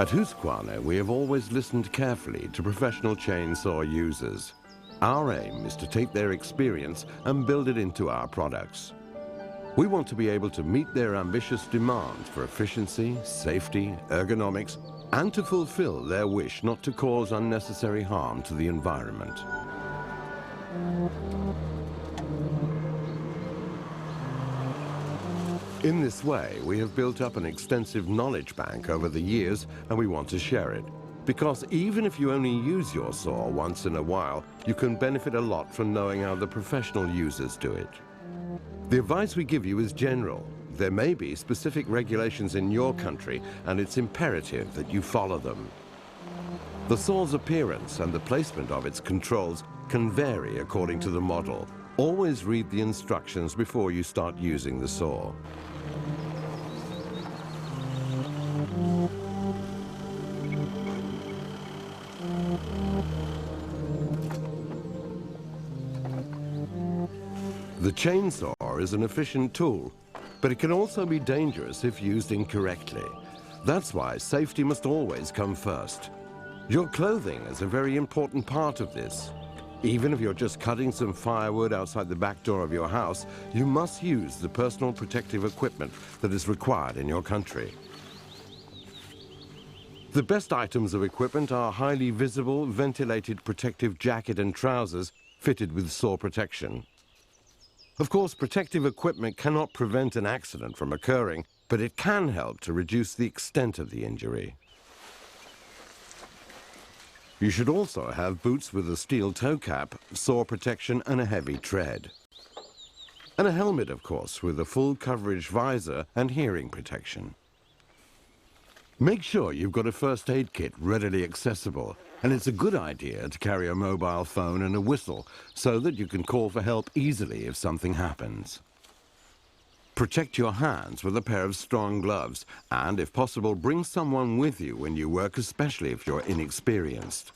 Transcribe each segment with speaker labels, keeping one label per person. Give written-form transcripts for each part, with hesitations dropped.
Speaker 1: At Husqvarna, we have always listened carefully to professional chainsaw users. Our aim is to take their experience and build it into our products. We want to be able to meet their ambitious demands for efficiency, safety, ergonomics, and to fulfill their wish not to cause unnecessary harm to the environment. In this way, we have built up an extensive knowledge bank over the years, and we want to share it. Because even if you only use your saw once in a while, you can benefit a lot from knowing how the professional users do it. The advice we give you is general. There may be specific regulations in your country, and it's imperative that you follow them. The saw's appearance and the placement of its controls can vary according to the model. Always read the instructions before you start using the saw. The chainsaw is an efficient tool, but it can also be dangerous if used incorrectly. That's why safety must always come first. Your clothing is a very important part of this. Even if you're just cutting some firewood outside the back door of your house, you must use the personal protective equipment that is required in your country. The best items of equipment are highly visible, ventilated protective jacket and trousers fitted with saw protection. Of course, protective equipment cannot prevent an accident from occurring, but it can help to reduce the extent of the injury. You should also have boots with a steel toe cap, saw protection and a heavy tread. And a helmet, of course, with a full coverage visor and hearing protection. Make sure you've got a first aid kit readily accessible, and it's a good idea to carry a mobile phone and a whistle so that you can call for help easily if something happens. Protect your hands with a pair of strong gloves, and if possible, bring someone with you when you work, especially if you're inexperienced.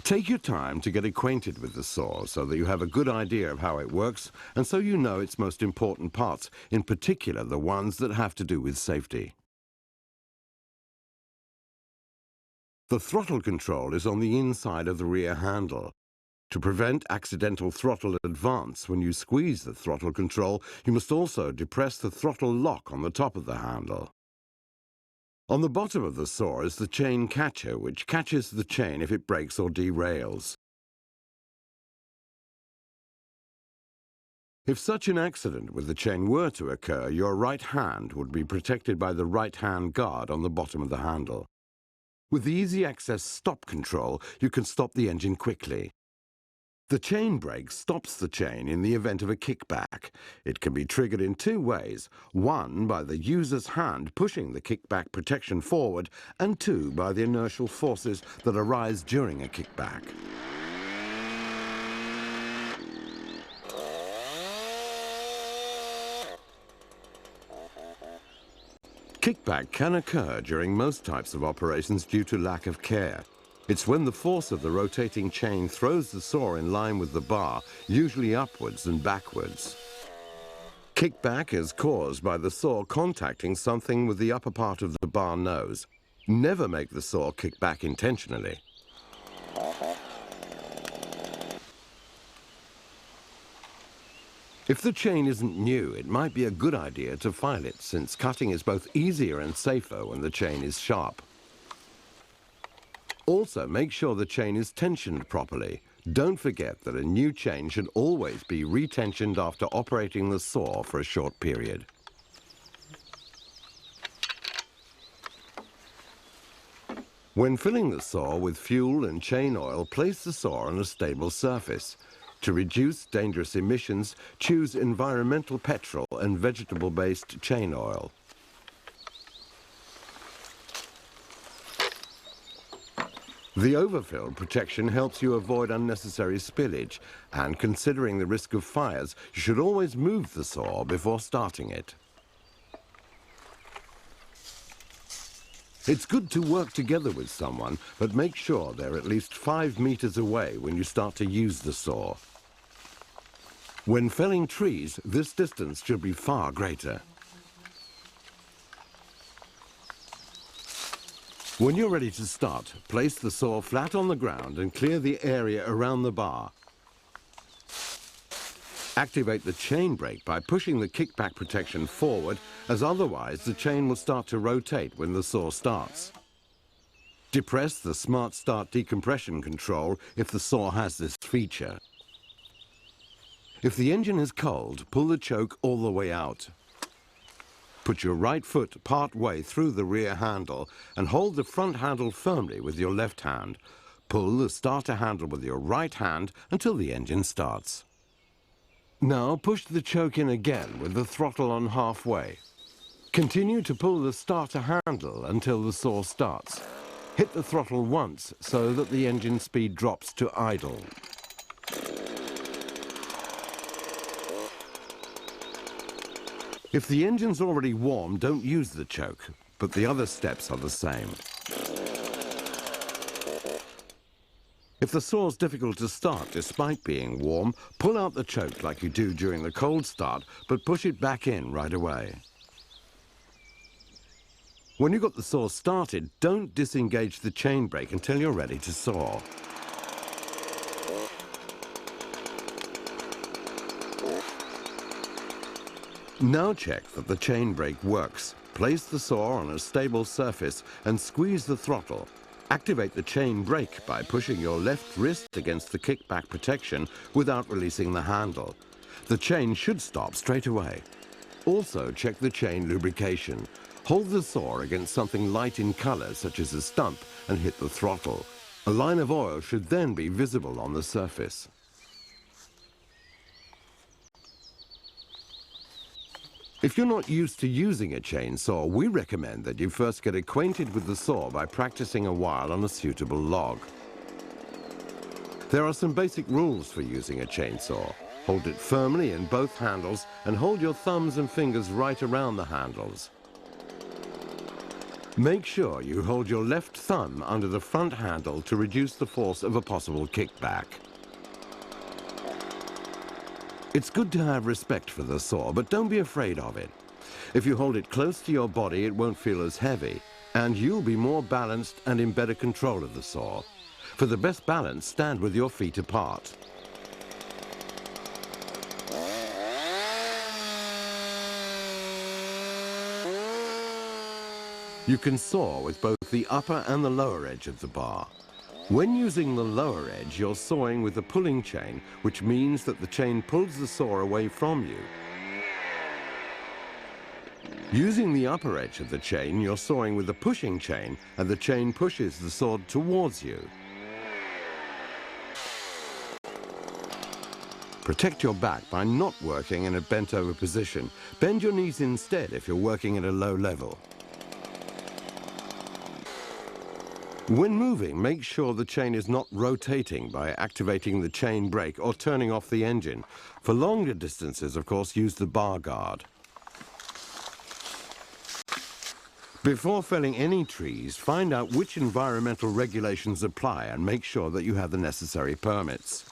Speaker 1: Take your time to get acquainted with the saw so that you have a good idea of how it works and so you know its most important parts, in particular the ones that have to do with safety. The throttle control is on the inside of the rear handle. To prevent accidental throttle advance when you squeeze the throttle control, you must also depress the throttle lock on the top of the handle. On the bottom of the saw is the chain catcher, which catches the chain if it breaks or derails. If such an accident with the chain were to occur, your right hand would be protected by the right-hand guard on the bottom of the handle. With the easy access stop control, you can stop the engine quickly. The chain brake stops the chain in the event of a kickback. It can be triggered in two ways. One, by the user's hand pushing the kickback protection forward, and two, by the inertial forces that arise during a kickback. Kickback can occur during most types of operations due to lack of care. It's when the force of the rotating chain throws the saw in line with the bar, usually upwards and backwards. Kickback is caused by the saw contacting something with the upper part of the bar nose. Never make the saw kick back intentionally. If the chain isn't new, it might be a good idea to file it, since cutting is both easier and safer when the chain is sharp. Also, make sure the chain is tensioned properly. Don't forget that a new chain should always be retensioned after operating the saw for a short period. When filling the saw with fuel and chain oil, place the saw on a stable surface. To reduce dangerous emissions, choose environmental petrol and vegetable-based chain oil. The overfill protection helps you avoid unnecessary spillage, and considering the risk of fires, you should always move the saw before starting it. It's good to work together with someone, but make sure they're at least 5 meters away when you start to use the saw. When felling trees, this distance should be far greater. When you're ready to start, place the saw flat on the ground and clear the area around the bar. Activate the chain brake by pushing the kickback protection forward, as otherwise the chain will start to rotate when the saw starts. Depress the Smart Start decompression control if the saw has this feature. If the engine is cold, pull the choke all the way out. Put your right foot part way through the rear handle and hold the front handle firmly with your left hand. Pull the starter handle with your right hand until the engine starts. Now push the choke in again with the throttle on halfway. Continue to pull the starter handle until the saw starts. Hit the throttle once so that the engine speed drops to idle. If the engine's already warm, don't use the choke, but the other steps are the same. If the saw's difficult to start despite being warm, pull out the choke like you do during the cold start, but push it back in right away. When you've got the saw started, don't disengage the chain brake until you're ready to saw. Now check that the chain brake works. Place the saw on a stable surface and squeeze the throttle. Activate the chain brake by pushing your left wrist against the kickback protection without releasing the handle. The chain should stop straight away. Also check the chain lubrication. Hold the saw against something light in color, such as a stump, and hit the throttle. A line of oil should then be visible on the surface. If you're not used to using a chainsaw, we recommend that you first get acquainted with the saw by practicing a while on a suitable log. There are some basic rules for using a chainsaw. Hold it firmly in both handles and hold your thumbs and fingers right around the handles. Make sure you hold your left thumb under the front handle to reduce the force of a possible kickback. It's good to have respect for the saw, but don't be afraid of it. If you hold it close to your body, it won't feel as heavy, and you'll be more balanced and in better control of the saw. For the best balance, stand with your feet apart. You can saw with both the upper and the lower edge of the bar. When using the lower edge, you're sawing with the pulling chain, which means that the chain pulls the saw away from you. Using the upper edge of the chain, you're sawing with the pushing chain, and the chain pushes the saw towards you. Protect your back by not working in a bent-over position. Bend your knees instead if you're working at a low level. When moving, make sure the chain is not rotating by activating the chain brake or turning off the engine. For longer distances, of course, use the bar guard. Before felling any trees, find out which environmental regulations apply and make sure that you have the necessary permits.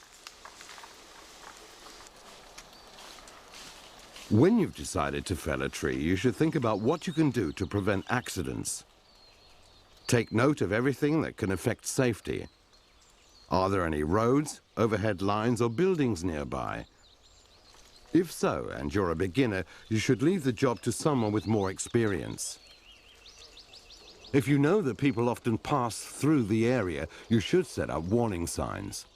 Speaker 1: When you've decided to fell a tree, you should think about what you can do to prevent accidents. Take note of everything that can affect safety. Are there any roads, overhead lines, or buildings nearby? If so, and you're a beginner, you should leave the job to someone with more experience. If you know that people often pass through the area, you should set up warning signs.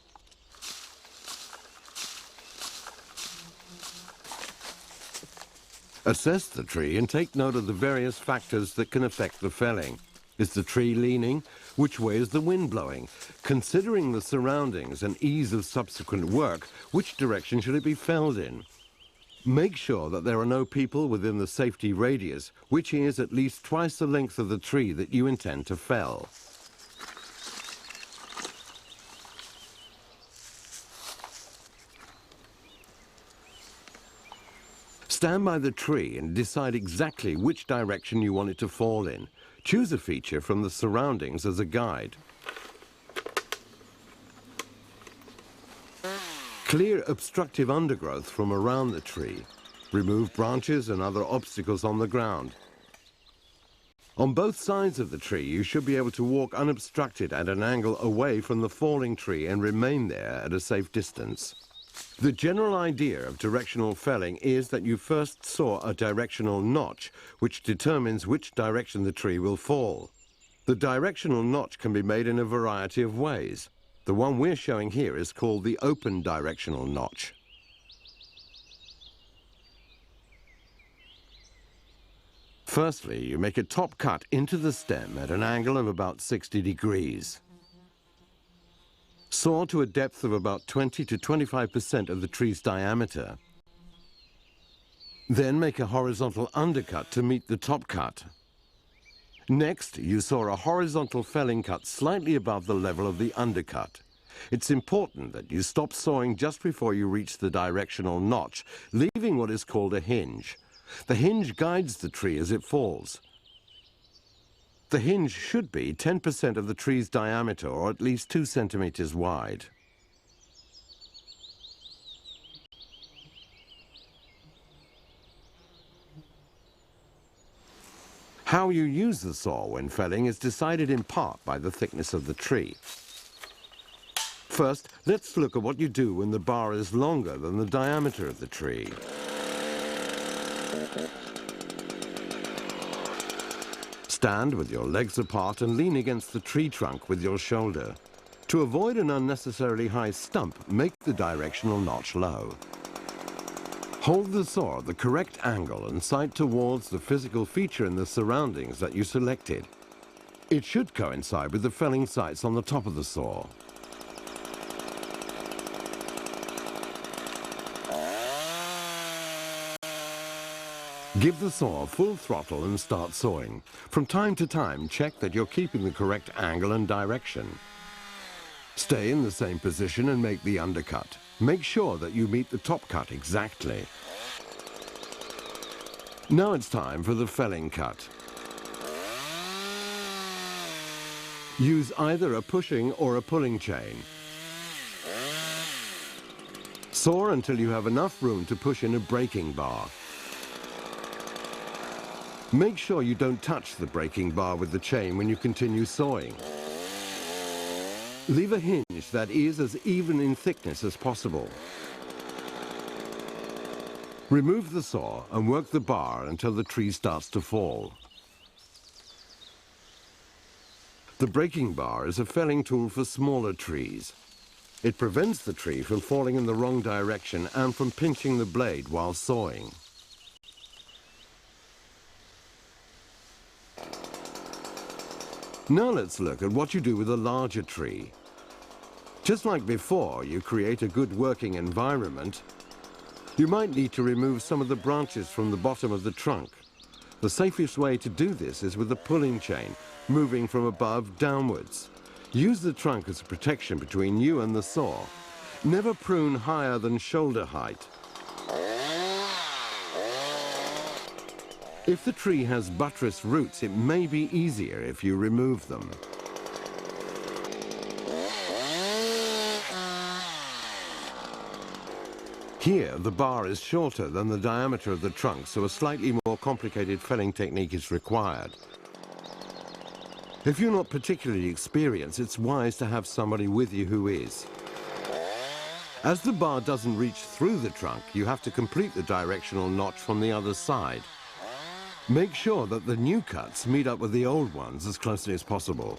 Speaker 1: Assess the tree and take note of the various factors that can affect the felling. Is the tree leaning? Which way is the wind blowing? Considering the surroundings and ease of subsequent work, which direction should it be felled in? Make sure that there are no people within the safety radius, which is at least twice the length of the tree that you intend to fell. Stand by the tree and decide exactly which direction you want it to fall in. Choose a feature from the surroundings as a guide. Clear obstructive undergrowth from around the tree. Remove branches and other obstacles on the ground. On both sides of the tree, you should be able to walk unobstructed at an angle away from the falling tree and remain there at a safe distance. The general idea of directional felling is that you first saw a directional notch, which determines which direction the tree will fall. The directional notch can be made in a variety of ways. The one we're showing here is called the open directional notch. Firstly, you make a top cut into the stem at an angle of about 60 degrees. Saw to a depth of about 20 to 25% of the tree's diameter. Then make a horizontal undercut to meet the top cut. Next, you saw a horizontal felling cut slightly above the level of the undercut. It's important that you stop sawing just before you reach the directional notch, leaving what is called a hinge. The hinge guides the tree as it falls. The hinge should be 10% of the tree's diameter, or at least 2 centimeters wide. How you use the saw when felling is decided in part by the thickness of the tree. First, let's look at what you do when the bar is longer than the diameter of the tree. Stand with your legs apart and lean against the tree trunk with your shoulder. To avoid an unnecessarily high stump, make the directional notch low. Hold the saw at the correct angle and sight towards the physical feature in the surroundings that you selected. It should coincide with the felling sights on the top of the saw. Give the saw full throttle and start sawing. From time to time, check that you're keeping the correct angle and direction. Stay in the same position and make the undercut. Make sure that you meet the top cut exactly. Now it's time for the felling cut. Use either a pushing or a pulling chain. Saw until you have enough room to push in a breaking bar. Make sure you don't touch the breaking bar with the chain when you continue sawing. Leave a hinge that is as even in thickness as possible. Remove the saw and work the bar until the tree starts to fall. The breaking bar is a felling tool for smaller trees. It prevents the tree from falling in the wrong direction and from pinching the blade while sawing. Now let's look at what you do with a larger tree. Just like before, you create a good working environment. You might need to remove some of the branches from the bottom of the trunk. The safest way to do this is with a pulling chain, moving from above downwards. Use the trunk as a protection between you and the saw. Never prune higher than shoulder height. If the tree has buttress roots, it may be easier if you remove them. Here, the bar is shorter than the diameter of the trunk, so a slightly more complicated felling technique is required. If you're not particularly experienced, it's wise to have somebody with you who is. As the bar doesn't reach through the trunk, you have to complete the directional notch from the other side. Make sure that the new cuts meet up with the old ones as closely as possible.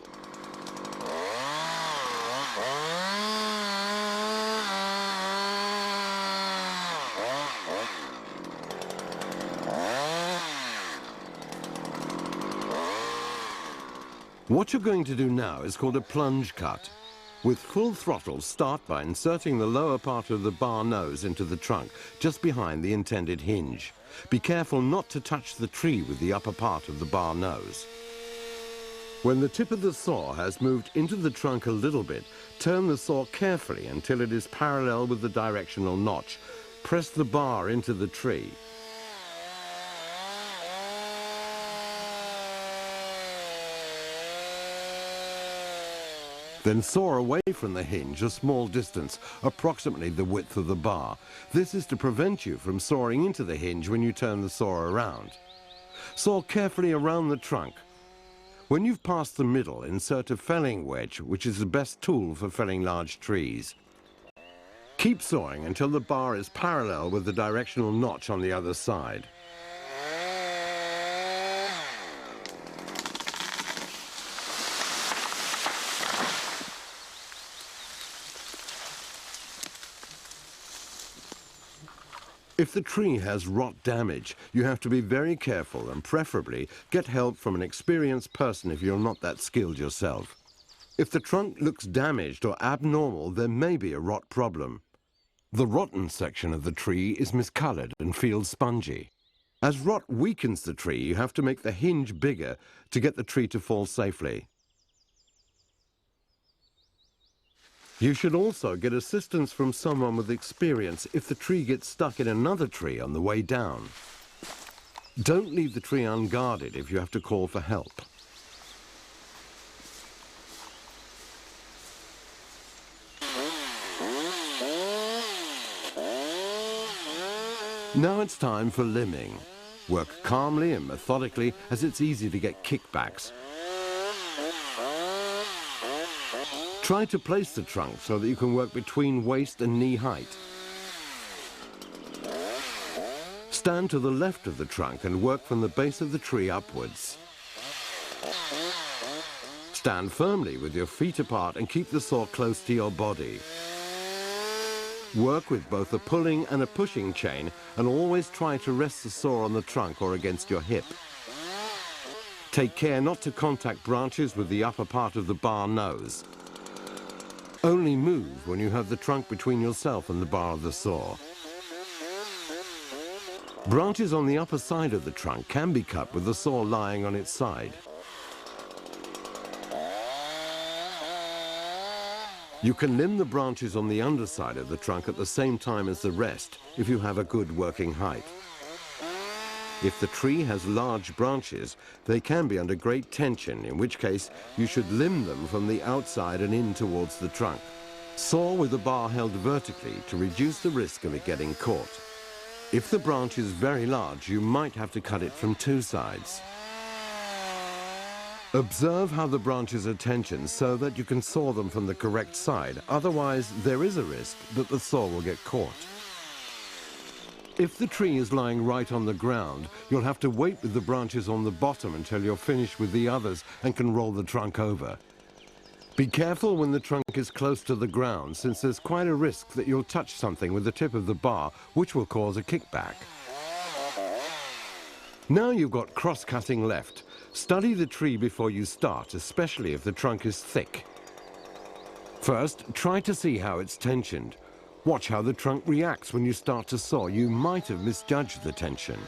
Speaker 1: What you're going to do now is called a plunge cut. With full throttle, start by inserting the lower part of the bar nose into the trunk, just behind the intended hinge. Be careful not to touch the tree with the upper part of the bar nose. When the tip of the saw has moved into the trunk a little bit, turn the saw carefully until it is parallel with the directional notch. Press the bar into the tree. Then saw away from the hinge a small distance, approximately the width of the bar. This is to prevent you from sawing into the hinge when you turn the saw around. Saw carefully around the trunk. When you've passed the middle, insert a felling wedge, which is the best tool for felling large trees. Keep sawing until the bar is parallel with the directional notch on the other side. If the tree has rot damage, you have to be very careful and preferably get help from an experienced person if you're not that skilled yourself. If the trunk looks damaged or abnormal, there may be a rot problem. The rotten section of the tree is miscolored and feels spongy. As rot weakens the tree, you have to make the hinge bigger to get the tree to fall safely. You should also get assistance from someone with experience if the tree gets stuck in another tree on the way down. Don't leave the tree unguarded if you have to call for help. Now it's time for limbing. Work calmly and methodically, as it's easy to get kickbacks. Try to place the trunk so that you can work between waist and knee height. Stand to the left of the trunk and work from the base of the tree upwards. Stand firmly with your feet apart and keep the saw close to your body. Work with both a pulling and a pushing chain, and always try to rest the saw on the trunk or against your hip. Take care not to contact branches with the upper part of the bar nose. Only move when you have the trunk between yourself and the bar of the saw. Branches on the upper side of the trunk can be cut with the saw lying on its side. You can limb the branches on the underside of the trunk at the same time as the rest if you have a good working height. If the tree has large branches, they can be under great tension, in which case you should limb them from the outside and in towards the trunk. Saw with the bar held vertically to reduce the risk of it getting caught. If the branch is very large, you might have to cut it from two sides. Observe how the branches are tensioned so that you can saw them from the correct side. Otherwise, there is a risk that the saw will get caught. If the tree is lying right on the ground, you'll have to wait with the branches on the bottom until you're finished with the others and can roll the trunk over. Be careful when the trunk is close to the ground, since there's quite a risk that you'll touch something with the tip of the bar, which will cause a kickback. Now you've got cross-cutting left. Study the tree before you start, especially if the trunk is thick. First, try to see how it's tensioned. Watch how the trunk reacts when you start to saw. You might have misjudged the tension.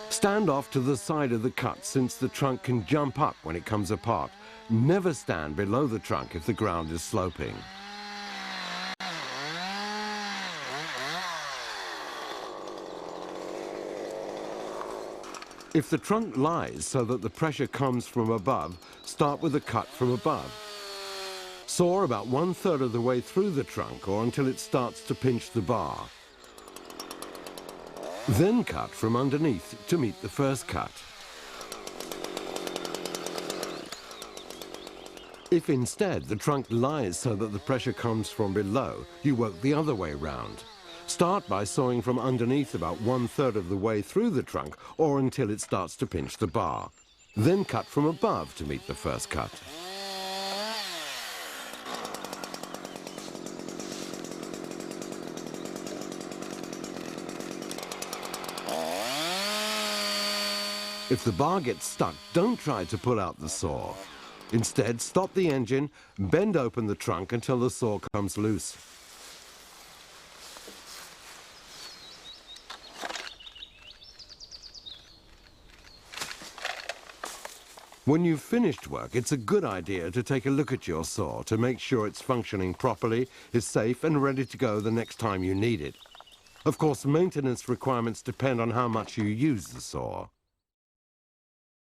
Speaker 1: Stand off to the side of the cut, since the trunk can jump up when it comes apart. Never stand below the trunk if the ground is sloping. If the trunk lies so that the pressure comes from above, start with a cut from above. Saw about 1/3 of the way through the trunk or until it starts to pinch the bar. Then cut from underneath to meet the first cut. If instead the trunk lies so that the pressure comes from below, you work the other way round. Start by sawing from underneath about 1/3 of the way through the trunk or until it starts to pinch the bar. Then cut from above to meet the first cut. If the bar gets stuck, don't try to pull out the saw. Instead, stop the engine, bend open the trunk until the saw comes loose. When you've finished work, it's a good idea to take a look at your saw to make sure it's functioning properly, is safe and ready to go the next time you need it. Of course, maintenance requirements depend on how much you use the saw.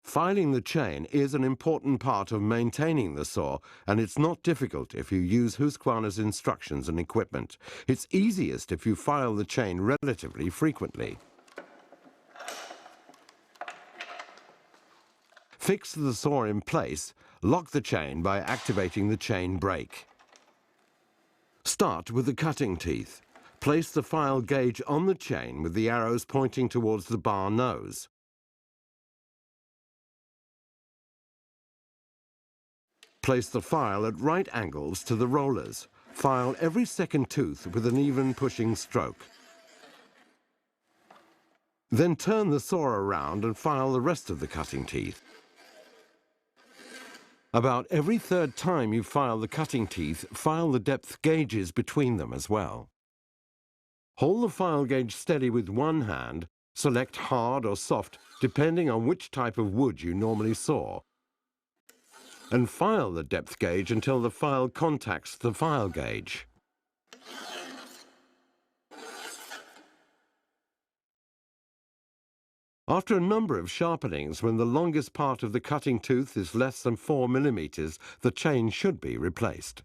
Speaker 1: Filing the chain is an important part of maintaining the saw, and it's not difficult if you use Husqvarna's instructions and equipment. It's easiest if you file the chain relatively frequently. fix the saw in place, lock the chain by activating the chain brake. Start with the cutting teeth. Place the file gauge on the chain with the arrows pointing towards the bar nose. Place the file at right angles to the rollers. File every second tooth with an even pushing stroke. Then turn the saw around and file the rest of the cutting teeth. About every third time you file the cutting teeth, file the depth gauges between them as well. Hold the file gauge steady with one hand, select hard or soft depending on which type of wood you normally saw, and file the depth gauge until the file contacts the file gauge. After a number of sharpenings, when the longest part of the cutting tooth is less than 4 millimeters, the chain should be replaced.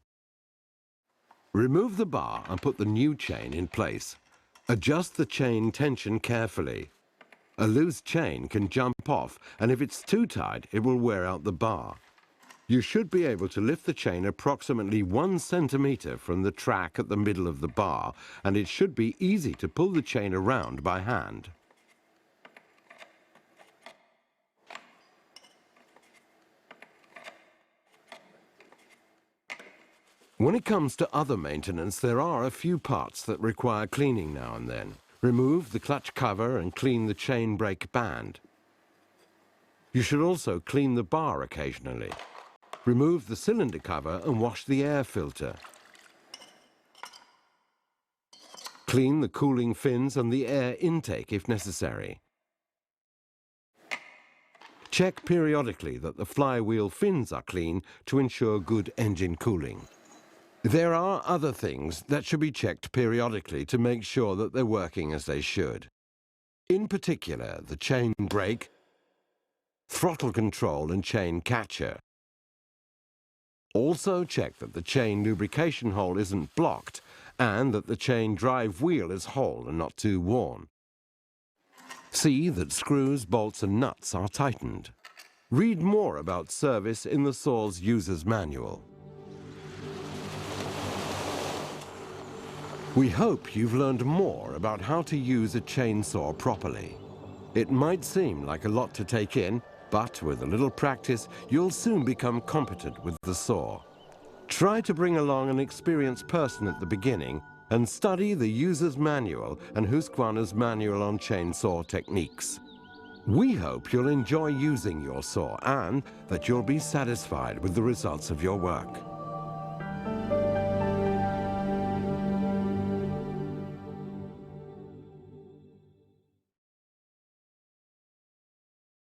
Speaker 1: Remove the bar and put the new chain in place. Adjust the chain tension carefully. A loose chain can jump off, and if it's too tight, it will wear out the bar. You should be able to lift the chain approximately 1 centimeter from the track at the middle of the bar, and it should be easy to pull the chain around by hand. When it comes to other maintenance, there are a few parts that require cleaning now and then. Remove the clutch cover and clean the chain brake band. You should also clean the bar occasionally. Remove the cylinder cover and wash the air filter. Clean the cooling fins and the air intake if necessary. Check periodically that the flywheel fins are clean to ensure good engine cooling. There are other things that should be checked periodically to make sure that they're working as they should. In particular, the chain brake, throttle control and chain catcher. Also check that the chain lubrication hole isn't blocked and that the chain drive wheel is whole and not too worn. See that screws, bolts and nuts are tightened. Read more about service in the saw's user's manual. We hope you've learned more about how to use a chainsaw properly. It might seem like a lot to take in, but with a little practice, you'll soon become competent with the saw. Try to bring along an experienced person at the beginning and study the user's manual and Husqvarna's manual on chainsaw techniques. We hope you'll enjoy using your saw and that you'll be satisfied with the results of your work.